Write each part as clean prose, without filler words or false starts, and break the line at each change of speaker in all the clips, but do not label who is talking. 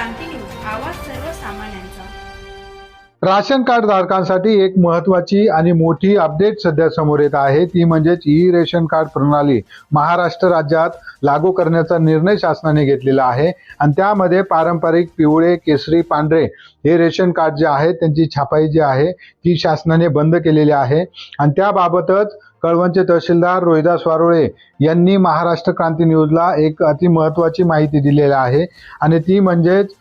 क्रांती news, आवाज सर्वसामान्यांचा।
Ration card धारकांसाठी एक महत्त्वाची आणि मोठी अपडेट सध्या समोर येत आहे, ती म्हणजेच ई रेशन कार्ड प्रणाली महाराष्ट्र राज्यात लागू करण्याचा निर्णय शासनाने घेतलेला आहे। आणि त्यामध्ये पारंपरिक पिवळे, केसरी, पांढरे हे रेशन कार्ड जे आहे त्यांची छापाई जी आहे ती शासनाने बंद केलेली आहे। आणि त्याबाबतच कळवणचे तहसीलदार रोहिदास वारोळे यांनी महाराष्ट्र क्रांती न्यूजला एक अति महत्त्वाची माहिती दिलेली आहे आणि ती म्हणजेच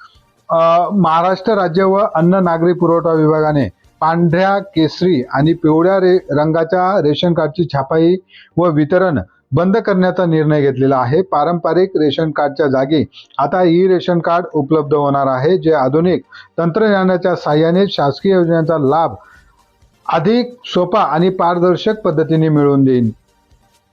महाराष्ट्र राज्य व अन्न नागरी पुरवठा विभागाने पांढऱ्या, केसरी आणि पिवळ्या रंगाच्या रेशन कार्डची छापाई व वितरण बंद करण्याचा निर्णय घेतलेला आहे। पारंपरिक रेशन कार्डच्या जागी आता ई रेशन कार्ड उपलब्ध होणार आहे, जे आधुनिक तंत्रज्ञानाच्या साहाय्याने शासकीय योजनांचा लाभ अधिक सोपा आणि पारदर्शक पद्धतीने मिळवून देईल।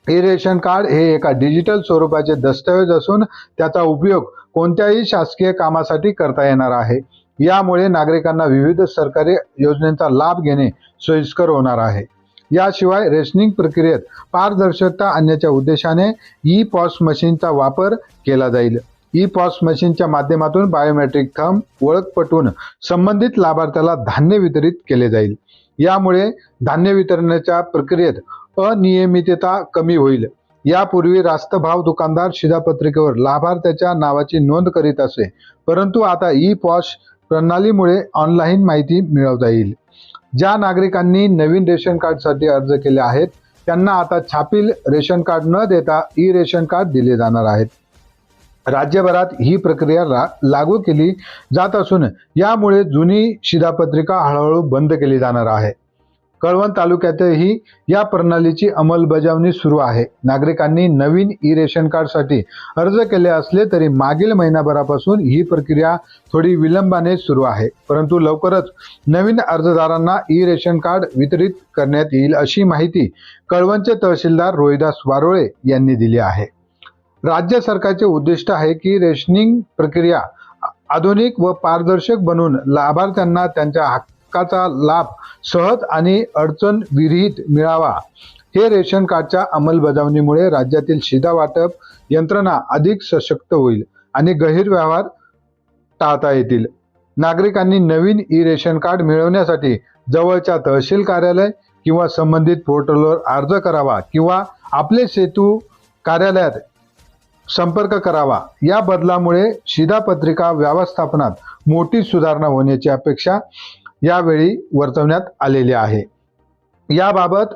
ई रेशन कार्ड हे एका डिजिटल स्वरूपाचे दस्तऐवज असून त्याचा उपयोग कोणत्याही शासकीय कामासाठी करता येणार आहे। यामुळे नागरिकांना विविध सरकारी योजनांचा लाभ घेणे सोयीस्कर होणार आहे। याशिवाय रेशनिंग प्रक्रियेत पारदर्शकता आणण्याच्या उद्देशाने ई पॉस मशीनचा वापर केला जाईल। ई पॉस मशीनच्या माध्यमातून बायोमेट्रिक थंब ओळख पटवून संबंधित लाभार्थ्याला धान्य वितरित केले जाईल। यामुळे धान्य वितरणाच्या प्रक्रियेत अनियमितता कमी होईल। यापूर्वी रास्त भाव दुकानदार शिधापत्रिकेवर लाभार्थ्याच्या नावाची नोंद करीत असे, परंतु आता ई पॉस प्रणालीमुळे ऑनलाईन माहिती मिळवता येईल। ज्या नागरिकांनी नवीन रेशन कार्डसाठी अर्ज केले आहेत त्यांना आता छापील रेशन कार्ड न देता ई रेशन कार्ड दिले जाणार आहेत। राज्यभरात ही प्रक्रिया लागू केली जात असून यामुळे जुनी शिधापत्रिका हळूहळू बंद केली जाणार आहे। कळवण तालुक्यातही या प्रणालीची अंमलबजावणी सुरू आहे। नागरिकांनी नवीन ई रेशन कार्डसाठी अर्ज केले असले तरी मागील महिनाभरापासून ही प्रक्रिया थोडी विलंबाने सुरू आहे, परंतु लवकरच नवीन अर्जदारांना ई रेशन कार्ड वितरित करण्यात येईल, अशी माहिती कळवणचे तहसीलदार रोहिदास वारोळे यांनी दिली आहे। राज्य सरकारचे उद्दिष्ट आहे की रेशनिंग प्रक्रिया आधुनिक व पारदर्शक बनवून लाभार्थ्यांना त्यांच्या हक्काचा लाभ सहज आणि अडचण विरहित मिळावा। हे रेशन कार्डच्या अंमलबजावणीमुळे राज्यातील शिधा वाटप यंत्रणा अधिक सशक्त होईल आणि गैरव्यवहार टाळता येतील। नागरिकांनी नवीन ई रेशन कार्ड मिळवण्यासाठी जवळच्या तहसील कार्यालय किंवा संबंधित पोर्टलवर अर्ज करावा किंवा आपले सेतू कार्यालयात संपर्क करावा। या बदलामुळे शिधापत्रिका व्यवस्थापनात मोठी सुधारणा होण्याची अपेक्षा यावेळी वर्तवण्यात आलेली आहे। याबाबत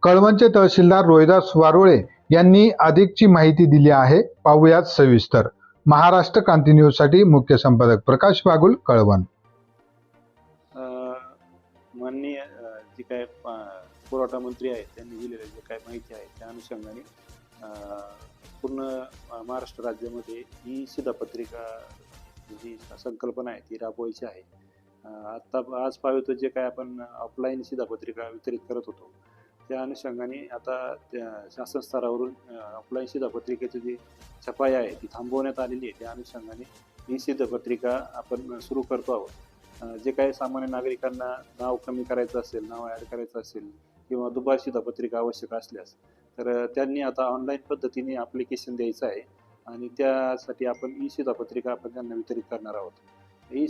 कळवणचे तहसीलदार रोहिदास वारोळे यांनी अधिकची माहिती दिली आहे, पाहूयात सविस्तर। महाराष्ट्र क्रांती न्यूज साठी मुख्य संपादक प्रकाश बागुल, कळवण।
माननीय जे काय पुरवठा मंत्री आहेत त्यांनी दिलेली जे काय माहिती आहे त्या अनुषंगाने पूर्ण महाराष्ट्र राज्यामध्ये ही शिधापत्रिका जी संकल्पना आहे ती राबवायची आहे। आता आज पाहतो जे काय आपण ऑफलाईन शिधापत्रिका वितरित करत होतो त्या अनुषंगाने आता त्या शासन स्तरावरून ऑफलाईन शिधापत्रिकेची जी छपाई आहे ती थांबवण्यात आलेली आहे। त्या अनुषंगाने ही शिधापत्रिका आपण सुरू करतो आहोत। जे काही सामान्य नागरिकांना नाव कमी करायचं असेल, नाव ॲड करायचं असेल किंवा दुबार शिधापत्रिका आवश्यक असल्यास तर त्यांनी आता ऑनलाईन पद्धतीने ॲप्लिकेशन द्यायचं आहे आणि त्यासाठी आपण ई शिधापत्रिका आपण त्यांना वितरित करणार आहोत। ई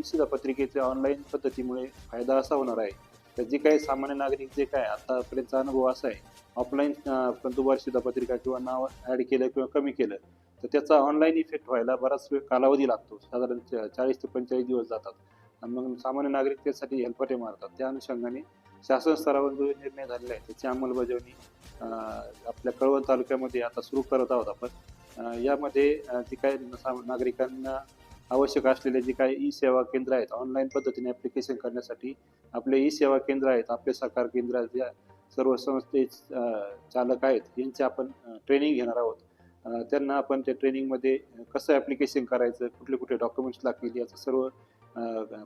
शिधापत्रिकेच्या ऑनलाईन पद्धतीमुळे फायदा असा होणार आहे तर जे काही सामान्य नागरिक जे काय आतापर्यंतचा अनुभव असा आहे ऑफलाईन आपण दुबार शिधापत्रिका किंवा नाव ॲड केलं किंवा कमी केलं तर त्याचा ऑनलाईन इफेक्ट व्हायला बराच वेळ कालावधी लागतो, साधारण 40 ते 45 दिवस जातात आणि मग सामान्य नागरिक त्यासाठी हेलपाटे मारतात। त्या अनुषंगाने शासन स्तरावर जो निर्णय झालेला आहे त्याची अंमलबजावणी आपल्या कळवण तालुक्यामध्ये आता सुरू करत आहोत आपण। यामध्ये जे काही नागरिकांना आवश्यक असलेले जे काही ई सेवा केंद्र आहेत ऑनलाईन पद्धतीने ॲप्लिकेशन करण्यासाठी आपले ई सेवा केंद्र आहेत, आपले सहकार केंद्र ज्या सर्व संस्थे चालक आहेत यांचे आपण ट्रेनिंग घेणार आहोत। त्यांना आपण त्या ट्रेनिंगमध्ये कसं ॲप्लिकेशन करायचं, कुठले कुठले डॉक्युमेंट्स लागतील याचं सर्व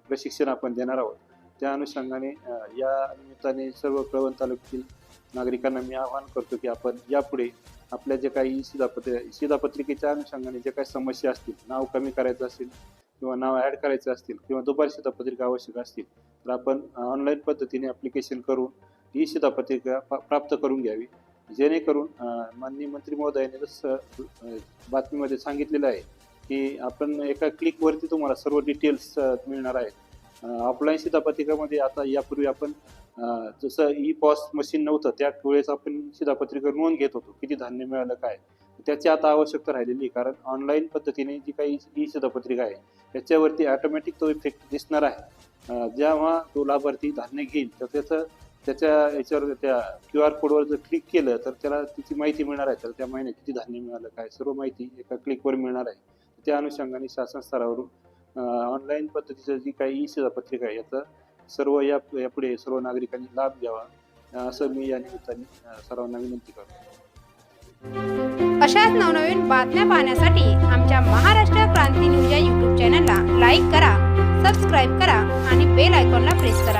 प्रशिक्षण आपण देणार आहोत। त्या अनुषंगाने या निमित्ताने सर्व कळवण तालुक्यातील नागरिकांना मी आवाहन करतो की आपण यापुढे आपल्या जे काही शिधापत्रिकेच्या अनुषंगाने जे काही समस्या असतील, नाव कमी करायचं असेल किंवा नाव ॲड करायचं असतील किंवा दुबार शिधापत्रिका आवश्यक असतील तर आपण ऑनलाईन पद्धतीने ॲप्लिकेशन करून ई शिधापत्रिका प्राप्त करून घ्यावी, जेणेकरून माननीय मंत्री महोदयांनी जसं बातमीमध्ये सांगितलेलं आहे की आपण एका क्लिकवरती तुम्हाला सर्व डिटेल्स मिळणार आहेत. ऑफलाईन शिधापत्रिकामध्ये आता यापूर्वी आपण जसं ई पॉस मशीन नव्हतं त्या वेळेस आपण शिधापत्रिका नोंद घेत होतो, किती धान्य मिळालं काय, त्याची आता आवश्यकता राहिलेली, कारण ऑनलाईन पद्धतीने जी काही ई शिधापत्रिका आहे त्याच्यावरती ऑटोमॅटिक तो इफेक्ट दिसणार आहे. जेव्हा तो लाभार्थी धान्य घेईल तर त्याच्या याच्यावर त्या QR कोडवर जर क्लिक केलं तर त्याला तिची माहिती मिळणार आहे, तर त्या महिन्यात किती धान्य मिळालं काय सर्व माहिती एका क्लिकवर मिळणार आहे. त्या अनुषंगाने शासन स्तरावरून ऑनलाईन पद्धतीचं जी काही ई शिधापत्रिका आहे याचा सर्व यापुढे सर्व नागरिकांनी लाभ घ्यावा असं मी या निमित्ताने सर्वांना विनंती करतो.
अशाच नवनवीन बातम्या पाहण्यासाठी आमच्या महाराष्ट्र क्रांती न्यूज या YouTube चॅनलला लाईक करा, सबस्क्राईब करा आणि बेल आयकॉनला प्रेस करा.